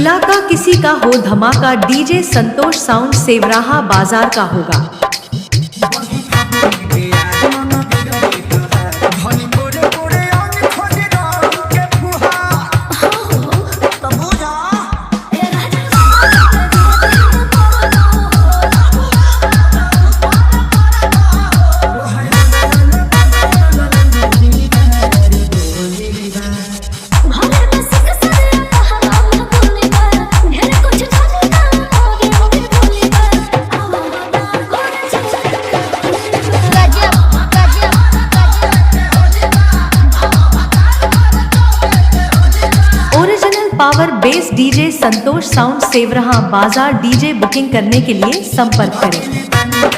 इलाका किसी का हो धमाका, डीजे संतोष साउंड सेवराहा बाजार का होगा। Power base DJ Santosh sound Sewraha बाजार। डीजे बुकिंग करने के लिए संपर्क करें।